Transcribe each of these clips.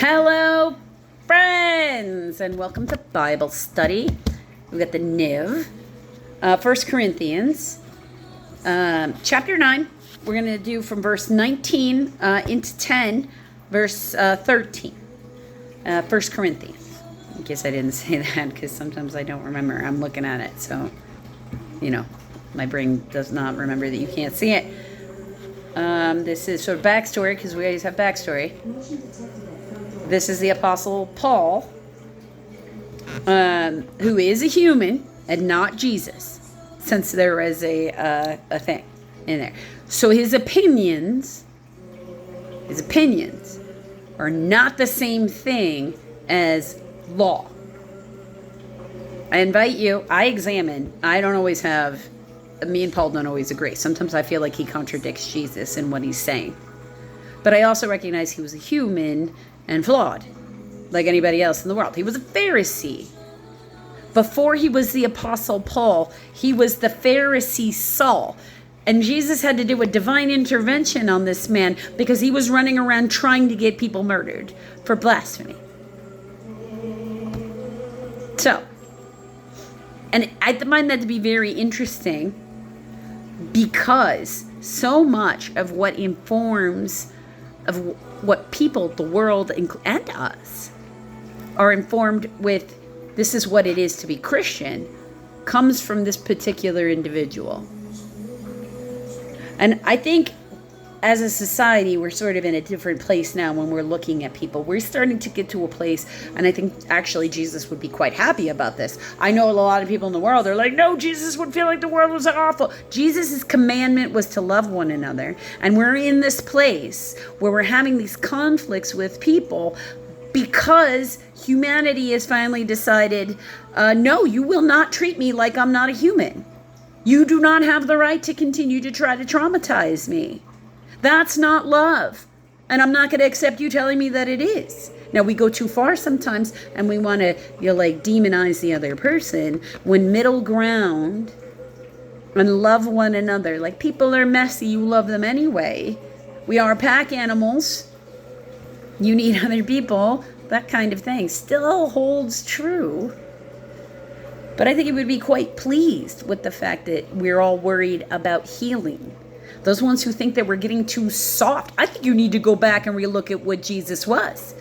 Hello, friends, and welcome to Bible study. We've got the NIV, 1 Corinthians, chapter 9. We're going to do from verse 19 into 10, verse 13. 1 Corinthians. In case I didn't say that, because sometimes I don't remember. I'm looking at it, so, my brain does not remember that you can't see it. This is sort of backstory, because we always have backstory. This is the Apostle Paul, who is a human and not Jesus, since there is a thing in there. So his opinions are not the same thing as law. I invite you, I don't always have, me and Paul don't always agree. Sometimes I feel like he contradicts Jesus in what he's saying. But I also recognize he was a human and flawed, like anybody else in the world. He was a Pharisee. Before he was the Apostle Paul, he was the Pharisee Saul. And Jesus had to do a divine intervention on this man because he was running around trying to get people murdered for blasphemy. So, and I find that to be very interesting because so much of what informs of what people, the world, and us are informed with, this is what it is to be Christian, comes from this particular individual. And I think as a society, we're sort of in a different place now when we're looking at people. We're starting to get to a place, and I think actually Jesus would be quite happy about this. I know a lot of people in the world are like, no, Jesus would feel like the world was awful. Jesus' commandment was to love one another. And we're in this place where we're having these conflicts with people because humanity has finally decided, no, you will not treat me like I'm not a human. You do not have the right to continue to try to traumatize me. That's not love. And I'm not going to accept you telling me that it is. Now, we go too far sometimes and we want to, demonize the other person when middle ground and love one another. Like, people are messy. You love them anyway. We are pack animals. You need other people. That kind of thing still holds true. But I think it would be quite pleased with the fact that we're all worried about healing. Those ones who think that we're getting too soft, I think you need to go back and relook at what Jesus was.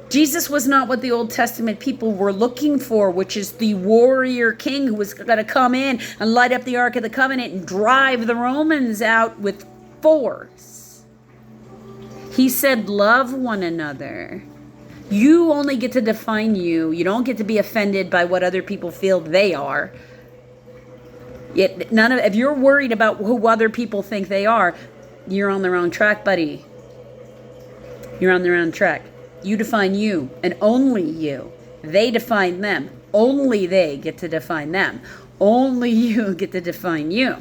Jesus was not what the Old Testament people were looking for, which is the warrior king who was going to come in and light up the Ark of the Covenant and drive the Romans out with force. He said, love one another. You only get to define you. You don't get to be offended by what other people feel they are. If you're worried about who other people think they are, you're on the wrong track, buddy. You're on the wrong track. You define you, and only you. They define them. Only they get to define them. Only you get to define you.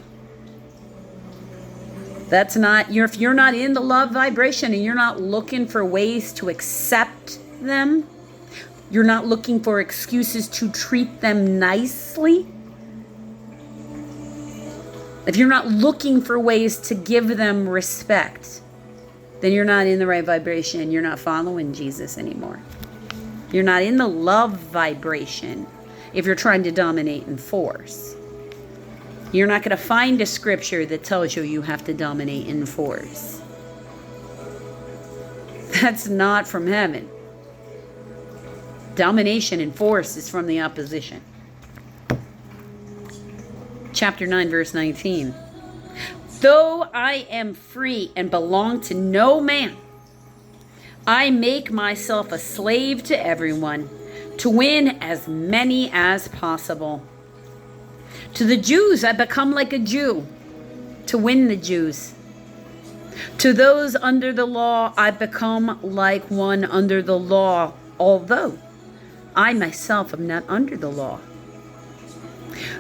If you're not in the love vibration and you're not looking for ways to accept them, you're not looking for excuses to treat them nicely, if you're not looking for ways to give them respect, then you're not in the right vibration. You're not following Jesus anymore. You're not in the love vibration if you're trying to dominate and force. You're not going to find a scripture that tells you have to dominate and force. That's not from heaven. Domination and force is from the opposition. Chapter 9, verse 19. Though I am free and belong to no man, I make myself a slave to everyone to win as many as possible. To the Jews, I become like a Jew to win the Jews. To those under the law, I become like one under the law, although I myself am not under the law.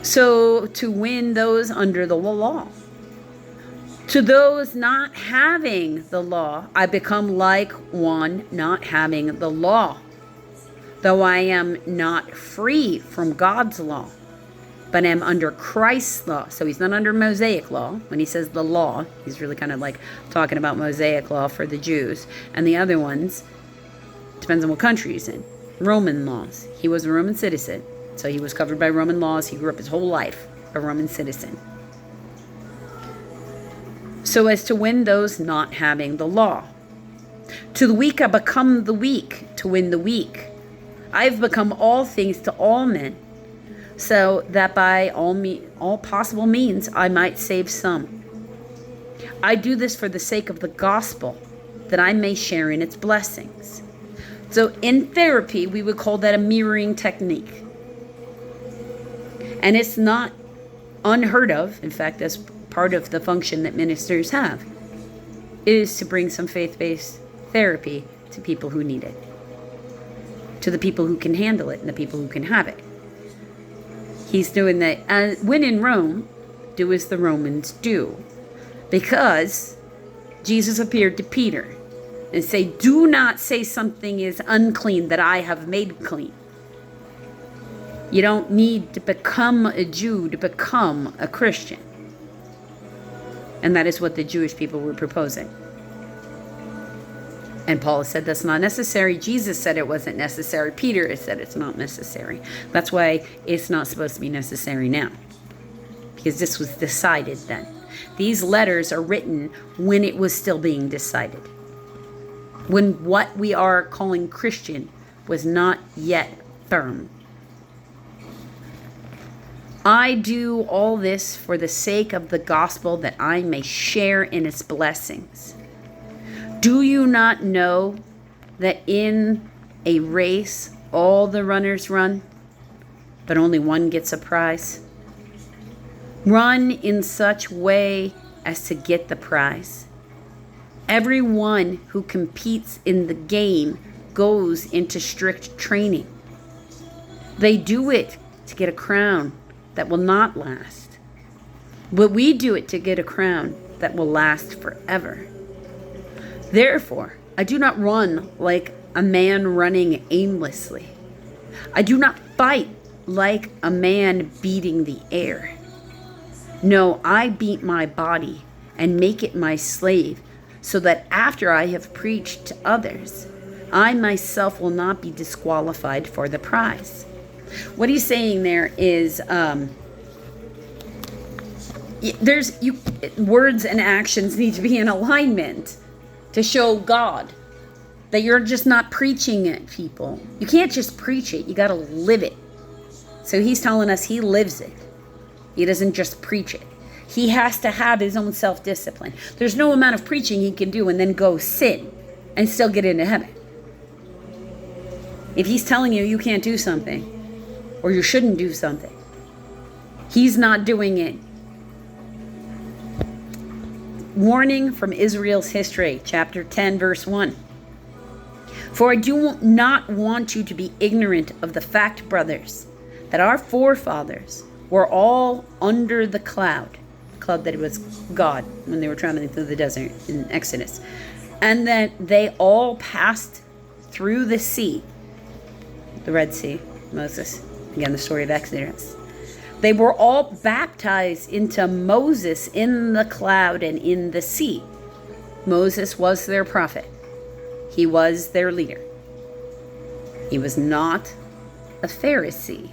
So to win those under the law. To those not having the law, I become like one not having the law, though I am not free from God's law, but am under Christ's law. So he's not under Mosaic law. When he says the law, he's really kind of like talking about Mosaic law for the Jews. And the other ones, Depends on what country he's in. Roman laws. He was a Roman citizen, so he was covered by Roman laws. He grew up his whole life a Roman citizen. So as to win those not having the law. To the weak I become the weak to win the weak. I have become all things to all men, so that by all possible means I might save some. I do this for the sake of the gospel, that I may share in its blessings. So in therapy, we would call that a mirroring technique. And it's not unheard of. In fact, that's part of the function that ministers have, is to bring some faith-based therapy to people who need it, to the people who can handle it and the people who can have it. He's doing that. And when in Rome, do as the Romans do. Because Jesus appeared to Peter and say, do not say something is unclean that I have made clean. You don't need to become a Jew to become a Christian. And that is what the Jewish people were proposing. And Paul said that's not necessary. Jesus said it wasn't necessary. Peter said it's not necessary. That's why it's not supposed to be necessary now. Because this was decided then. These letters are written when it was still being decided. When what we are calling Christian was not yet firm. I do all this for the sake of the gospel, that I may share in its blessings. Do you not know that in a race all the runners run, but only one gets a prize? Run in such way as to get the prize. Everyone who competes in the game goes into strict training. They do it to get a crown that will not last. But we do it to get a crown that will last forever. Therefore, I do not run like a man running aimlessly. I do not fight like a man beating the air. No, I beat my body and make it my slave, so that after I have preached to others, I myself will not be disqualified for the prize. What he's saying there is, words and actions need to be in alignment to show God that you're just not preaching it, people. You can't just preach it, you got to live it. So he's telling us he lives it. He doesn't just preach it. He has to have his own self-discipline. There's no amount of preaching he can do and then go sin and still get into heaven. If he's telling you you can't do something, or you shouldn't do something, he's not doing it. Warning from Israel's history, chapter 10, verse 1. For I do not want you to be ignorant of the fact, brothers, that our forefathers were all under the cloud that it was God when they were traveling through the desert in Exodus, and that they all passed through the sea, the Red Sea, Moses, again the story of Exodus. They were all baptized into Moses in the cloud and in the sea. Moses was their prophet. He was their leader. He was not a Pharisee.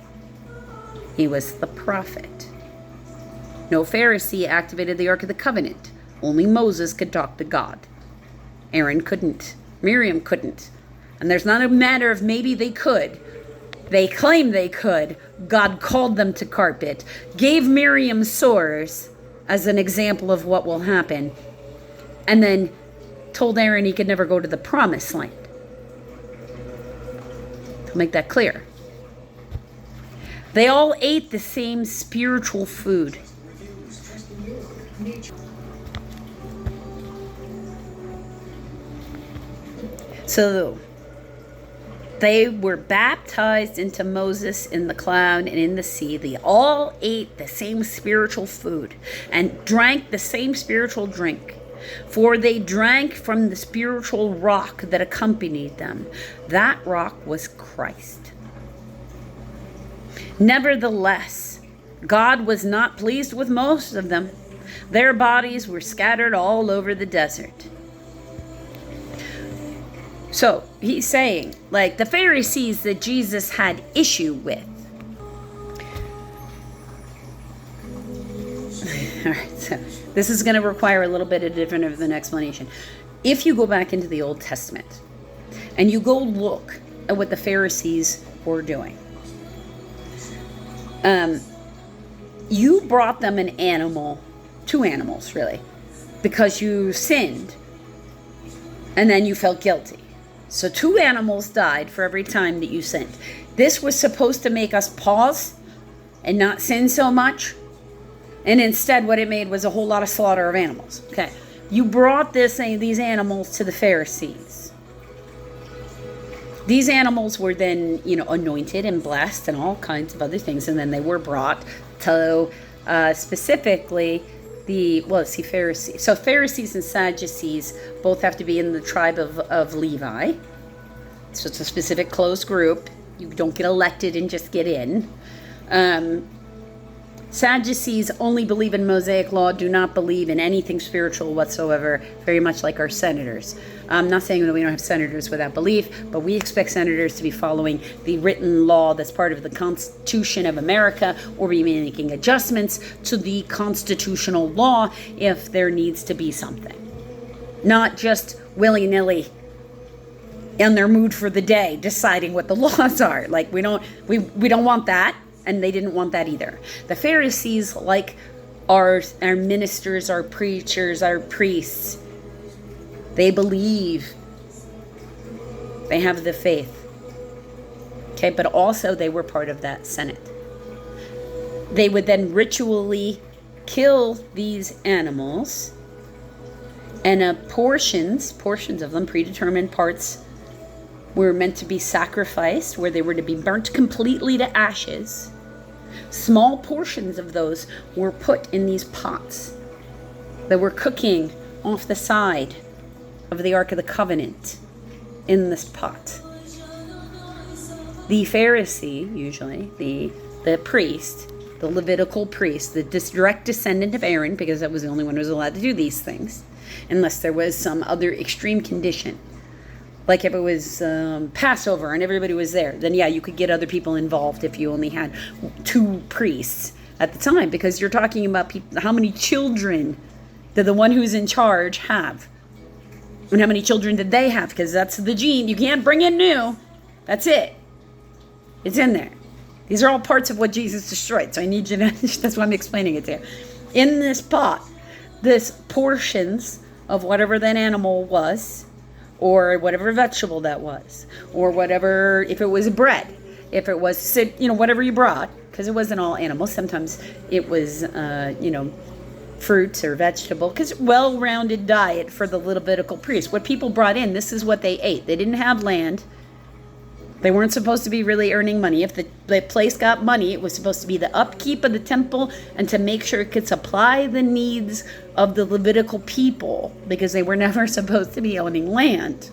He was the prophet. No Pharisee activated the Ark of the Covenant. Only Moses could talk to God. Aaron couldn't. Miriam couldn't. And there's not a matter of maybe they could. They claimed they could. God called them to carpet. Gave Miriam sores as an example of what will happen. And then told Aaron he could never go to the promised land. To make that clear. They all ate the same spiritual food. So they were baptized into Moses in the cloud and in the sea. They all ate the same spiritual food and drank the same spiritual drink. For they drank from the spiritual rock that accompanied them. That rock was Christ. Nevertheless, God was not pleased with most of them. Their bodies were scattered all over the desert. So he's saying, like, the Pharisees that Jesus had issue with. All right, so this is going to require a little bit of different of an explanation. If you go back into the Old Testament and you go look at what the Pharisees were doing, you brought them an animal, 2 animals really, because you sinned and then you felt guilty. So 2 animals died for every time that you sinned. This was supposed to make us pause and not sin so much. And instead what it made was a whole lot of slaughter of animals. Okay. You brought these animals to the Pharisees. These animals were then, anointed and blessed and all kinds of other things. And then they were brought to specifically Pharisees. So Pharisees and Sadducees both have to be in the tribe of Levi. So it's a specific closed group. You don't get elected and just get in. Sadducees only believe in Mosaic law, do not believe in anything spiritual whatsoever, very much like our senators. I'm not saying that we don't have senators without belief, but we expect senators to be following the written law that's part of the Constitution of America, or be making adjustments to the constitutional law if there needs to be something. Not just willy-nilly in their mood for the day deciding what the laws are. Like we don't want that. And they didn't want that either. The Pharisees, like our ministers, our preachers, our priests, they believe. They have the faith. Okay, but also they were part of that Senate. They would then ritually kill these animals, and portions of them, predetermined parts, were meant to be sacrificed, where they were to be burnt completely to ashes. Small portions of those were put in these pots that were cooking off the side of the Ark of the Covenant in this pot. The Pharisee, usually, the priest, the Levitical priest, the direct descendant of Aaron, because that was the only one who was allowed to do these things, unless there was some other extreme condition. Like if it was Passover and everybody was there, then yeah, you could get other people involved if you only had 2 priests at the time, because you're talking about how many children did the one who's in charge have? And how many children did they have? Because that's the gene. You can't bring in new. That's it. It's in there. These are all parts of what Jesus destroyed. So I need you to, that's why I'm explaining it to you. In this pot, this portions of whatever that animal was, or whatever vegetable that was, or whatever, if it was bread, if it was, whatever you brought, because it wasn't all animals. Sometimes it was, fruits or vegetable, because well-rounded diet for the Levitical priest. What people brought in, this is what they ate. They didn't have land. They weren't supposed to be really earning money. If the place got money, it was supposed to be the upkeep of the temple and to make sure it could supply the needs of the Levitical people, because they were never supposed to be owning land.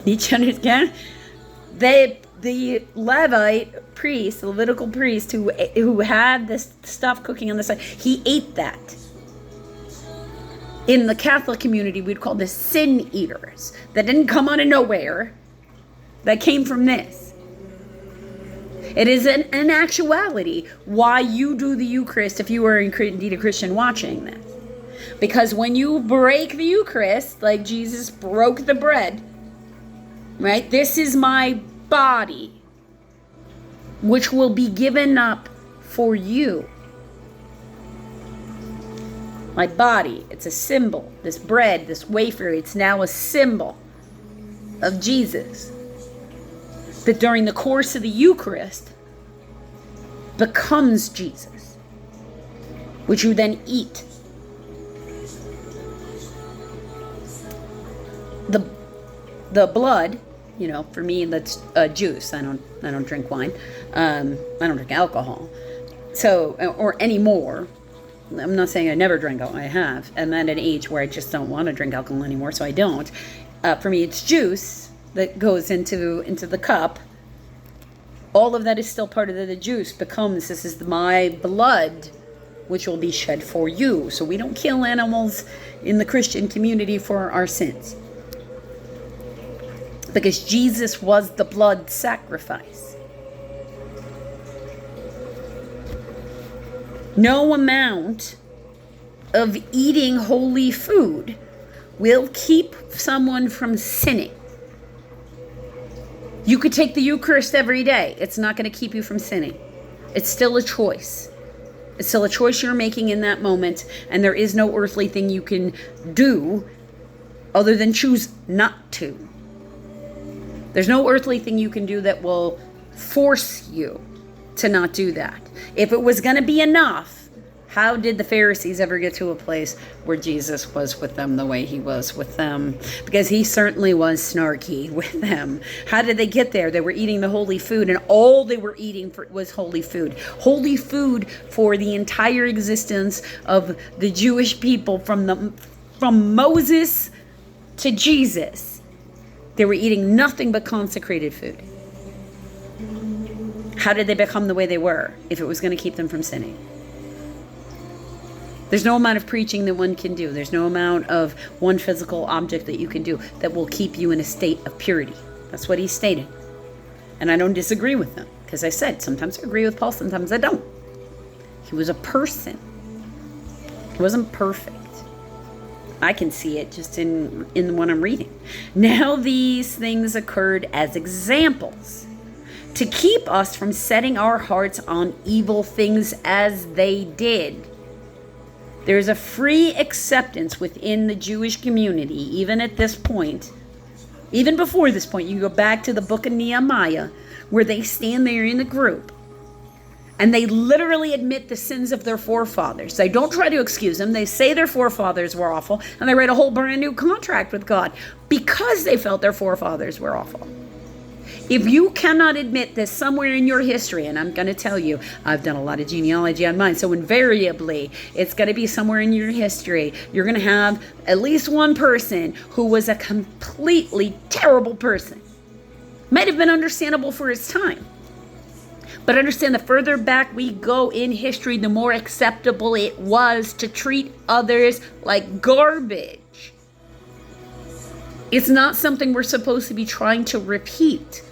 Did you understand? The Levite priest, the Levitical priest who had this stuff cooking on the side, he ate that. In the Catholic community, we'd call this sin eaters. That didn't come out of nowhere. That came from this. It is an actuality why you do the Eucharist if you are indeed a Christian watching this. Because when you break the Eucharist, like Jesus broke the bread, right? This is my body, which will be given up for you. My body, it's a symbol. This bread, this wafer, it's now a symbol of Jesus. That during the course of the Eucharist becomes Jesus, which you then eat. The blood, for me that's juice. I don't drink wine. I don't drink alcohol. So, or anymore. I'm not saying I never drank alcohol. I have. I'm at an age where I just don't want to drink alcohol anymore, so I don't. For me, it's juice that goes into the cup. All of that is still part of the juice. This is my blood, which will be shed for you. So we don't kill animals in the Christian community for our sins. because Jesus was the blood sacrifice. No amount of eating holy food will keep someone from sinning. You could take the Eucharist every day. It's not going to keep you from sinning. It's still a choice. It's still a choice you're making in that moment, and there is no earthly thing you can do other than choose not to. There's no earthly thing you can do that will force you to not do that. If it was going to be enough, how did the Pharisees ever get to a place where Jesus was with them the way he was with them? Because he certainly was snarky with them. How did they get there? They were eating the holy food, and all they were eating was holy food. Holy food for the entire existence of the Jewish people from Moses to Jesus. They were eating nothing but consecrated food. How did they become the way they were if it was going to keep them from sinning? There's no amount of preaching that one can do. There's no amount of one physical object that you can do that will keep you in a state of purity. That's what he stated. And I don't disagree with him. Because I said, sometimes I agree with Paul, sometimes I don't. He was a person. He wasn't perfect. I can see it just in what I'm reading. Now these things occurred as examples to keep us from setting our hearts on evil things as they did. There's a free acceptance within the Jewish community, even at this point. Even before this point, you go back to the book of Nehemiah, where they stand there in a group, and they literally admit the sins of their forefathers. They don't try to excuse them. They say their forefathers were awful, and they write a whole brand new contract with God because they felt their forefathers were awful. If you cannot admit this somewhere in your history, and I'm going to tell you, I've done a lot of genealogy on mine, so invariably, it's going to be somewhere in your history. You're going to have at least one person who was a completely terrible person. Might have been understandable for his time. But understand, the further back we go in history, the more acceptable it was to treat others like garbage. It's not something we're supposed to be trying to repeat.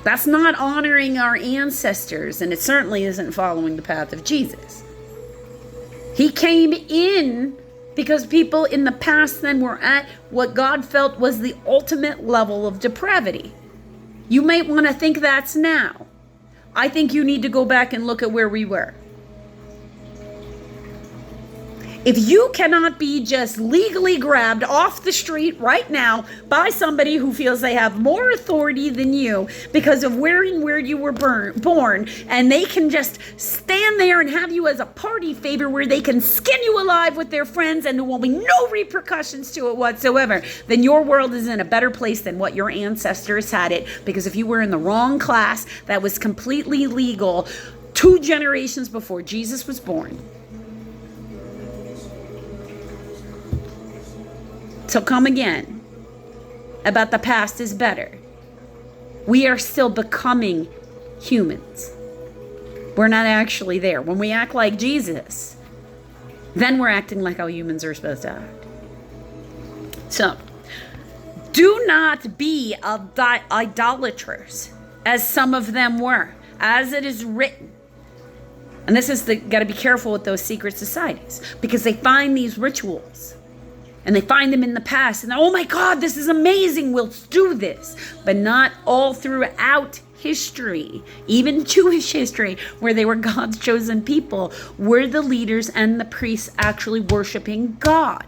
That's not honoring our ancestors, and it certainly isn't following the path of Jesus. He came in because people in the past then were at what God felt was the ultimate level of depravity. You might want to think that's now. I think you need to go back and look at where we were. If you cannot be just legally grabbed off the street right now by somebody who feels they have more authority than you because of where you were born, and they can just stand there and have you as a party favor where they can skin you alive with their friends and there will be no repercussions to it whatsoever, then your world is in a better place than what your ancestors had it. Because if you were in the wrong class that was completely legal 2 generations before Jesus was born, so come again about the past is better. We are still becoming humans. We're not actually there. When we act like Jesus, then we're acting like how humans are supposed to act. So, do not be idolaters, as some of them were, as it is written. And this is got to be careful with those secret societies, because they find these rituals. And they find them in the past. And oh my God, this is amazing. We'll do this. But not all throughout history, even Jewish history, where they were God's chosen people, were the leaders and the priests actually worshiping God.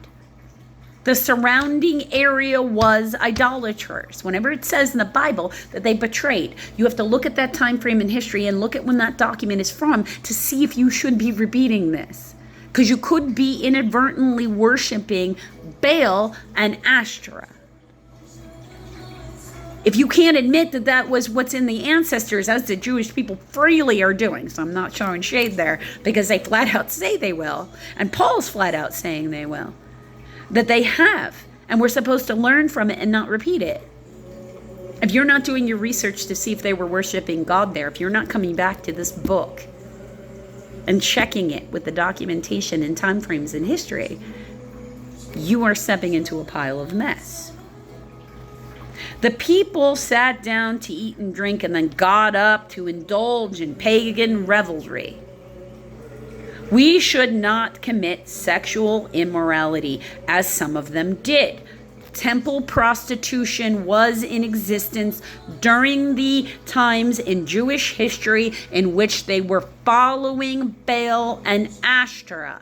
The surrounding area was idolaters. Whenever it says in the Bible that they betrayed, you have to look at that time frame in history and look at when that document is from to see if you should be repeating this. Because you could be inadvertently worshiping Baal and Ashtoreth. If you can't admit that that was what's in the ancestors, as the Jewish people freely are doing, so I'm not showing shade there, because they flat out say they will, and Paul's flat out saying they will, that they have, and we're supposed to learn from it and not repeat it. If you're not doing your research to see if they were worshiping God there, if you're not coming back to this book and checking it with the documentation and time frames in history, you are stepping into a pile of mess. The people sat down to eat and drink and then got up to indulge in pagan revelry. We should not commit sexual immorality, as some of them did. Temple prostitution was in existence during the times in Jewish history in which they were following Baal and Ashtoreth.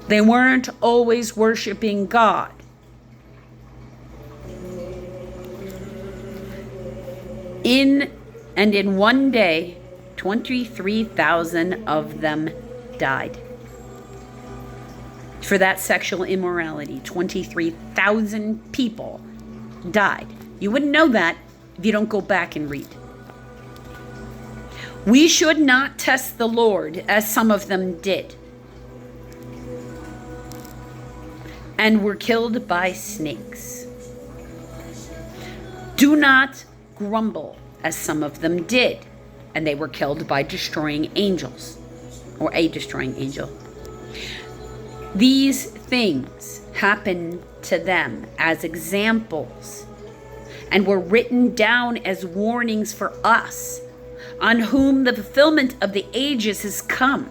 They weren't always worshiping God. In one day, 23,000 of them died for that sexual immorality. 23,000 people died. You wouldn't know that if you don't go back and read. We should not test the Lord, as some of them did, and were killed by snakes. Do not grumble, as some of them did, and they were killed by destroying angels, or a destroying angel. These things happened to them as examples and were written down as warnings for us, on whom the fulfillment of the ages has come.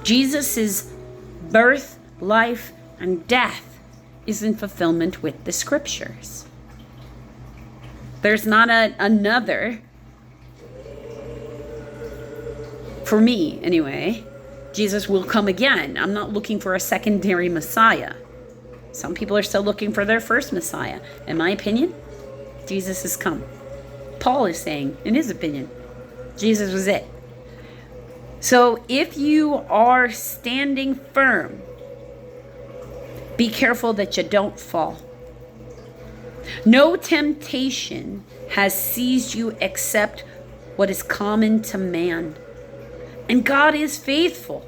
Jesus' birth, life, and death is in fulfillment with the scriptures. There's not another, for me anyway. Jesus will come again. I'm not looking for a secondary Messiah. Some people are still looking for their first Messiah. In my opinion, Jesus has come. Paul is saying, in his opinion, Jesus was it. So if you are standing firm, be careful that you don't fall. No temptation has seized you except what is common to man. And God is faithful.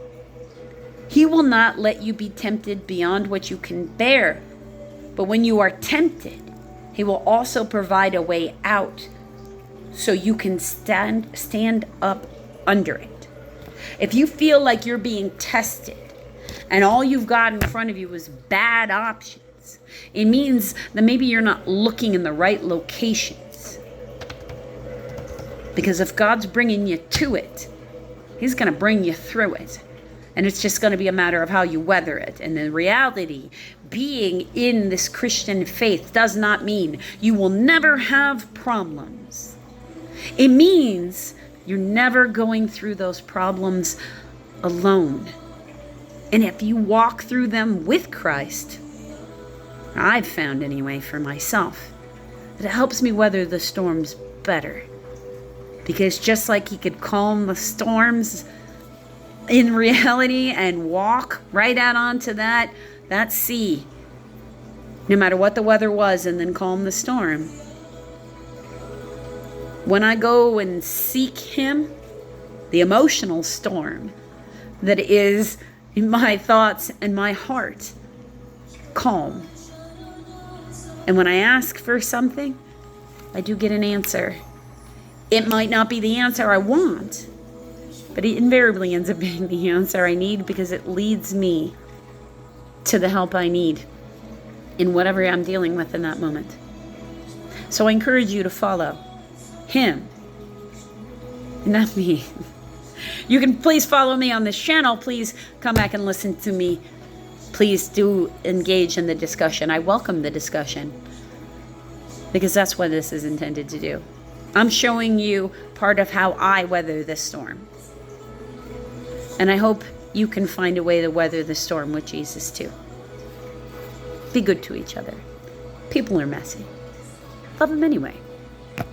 He will not let you be tempted beyond what you can bear. But when you are tempted, He will also provide a way out so you can stand up under it. If you feel like you're being tested and all you've got in front of you is bad options, it means that maybe you're not looking in the right locations. Because if God's bringing you to it, He's going to bring you through it. And it's just going to be a matter of how you weather it. And the reality, being in this Christian faith does not mean you will never have problems. It means you're never going through those problems alone. And if you walk through them with Christ, I've found anyway for myself, that it helps me weather the storms better. Because just like He could calm the storms in reality and walk right out onto that sea, no matter what the weather was, and then calm the storm. When I go and seek Him, the emotional storm that is in my thoughts and my heart, calm. And when I ask for something, I do get an answer. It might not be the answer I want, but it invariably ends up being the answer I need, because it leads me to the help I need in whatever I'm dealing with in that moment. So I encourage you to follow Him, not me. You can please follow me on this channel. Please come back and listen to me. Please do engage in the discussion. I welcome the discussion, because that's what this is intended to do. I'm showing you part of how I weather this storm. And I hope you can find a way to weather the storm with Jesus too. Be good to each other. People are messy. Love them anyway.